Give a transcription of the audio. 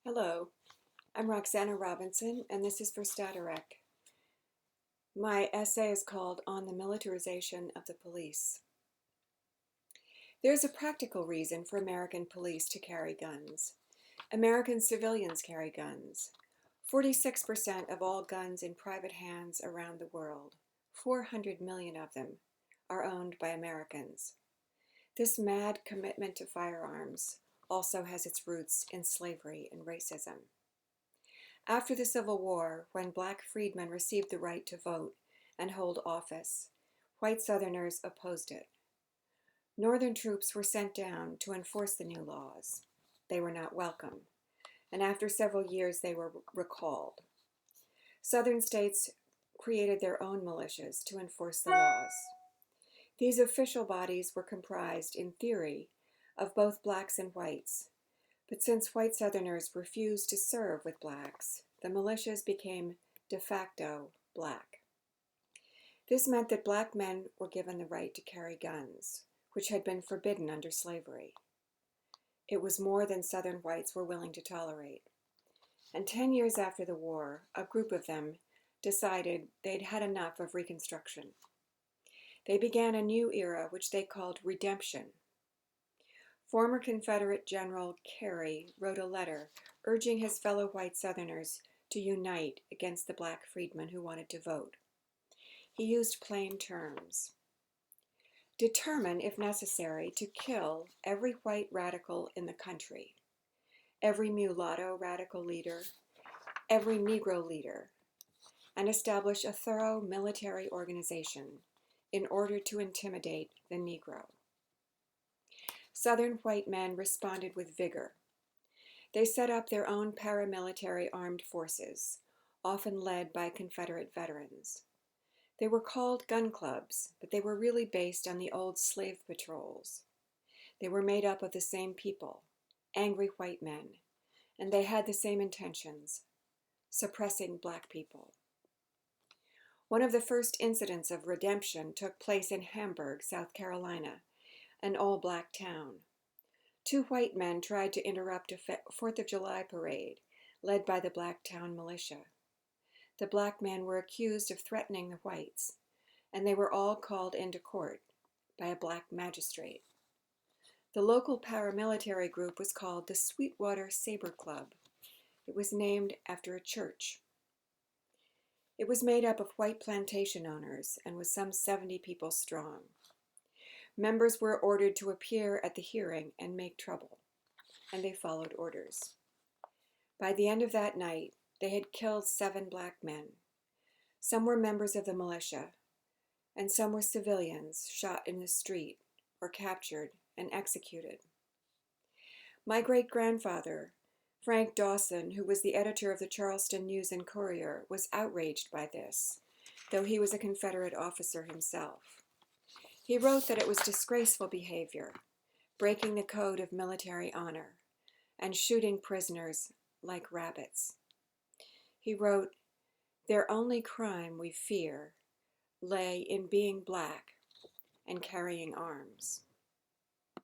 Hello, I'm Roxana Robinson, and this is for Statorec. My essay is called On the Militarization of the Police. There's a practical reason for American police to carry guns. American civilians carry guns. 46% of all guns in private hands around the world, 400 million of them, are owned by Americans. This mad commitment to firearms also has its roots in slavery and racism. After the Civil War, when black freedmen received the right to vote and hold office, white Southerners opposed it. Northern troops were sent down to enforce the new laws. They were not welcome, and after several years they were recalled. Southern states created their own militias to enforce the laws. These official bodies were comprised, in theory, of both blacks and whites. But since white Southerners refused to serve with blacks, the militias became de facto black. This meant that black men were given the right to carry guns, which had been forbidden under slavery. It was more than Southern whites were willing to tolerate. And 10 years after the war, a group of them decided they'd had enough of Reconstruction. They began a new era which they called redemption. Former Confederate General Carey wrote a letter urging his fellow white Southerners to unite against the black freedmen who wanted to vote. He used plain terms. Determine, if necessary, to kill every white radical in the country, every mulatto radical leader, every Negro leader, and establish a thorough military organization in order to intimidate the Negro. Southern white men responded with vigor. They set up their own paramilitary armed forces, often led by Confederate veterans. They were called gun clubs, but they were really based on the old slave patrols. They were made up of the same people, angry white men, and they had the same intentions, suppressing black people. One of the first incidents of redemption took place in Hamburg, South Carolina, an all-black town. Two white men tried to interrupt a 4th of July parade led by the black town militia. The black men were accused of threatening the whites, and they were all called into court by a black magistrate. The local paramilitary group was called the Sweetwater Saber Club. It was named after a church. It was made up of white plantation owners and was some 70 people strong. Members were ordered to appear at the hearing and make trouble, and they followed orders. By the end of that night, they had killed 7 black men. Some were members of the militia, and some were civilians shot in the street or captured and executed. My great-grandfather, Frank Dawson, who was the editor of the Charleston News and Courier, was outraged by this, though he was a Confederate officer himself. He wrote that it was disgraceful behavior, breaking the code of military honor, and shooting prisoners like rabbits. He wrote, "Their only crime, we fear, lay in being black and carrying arms."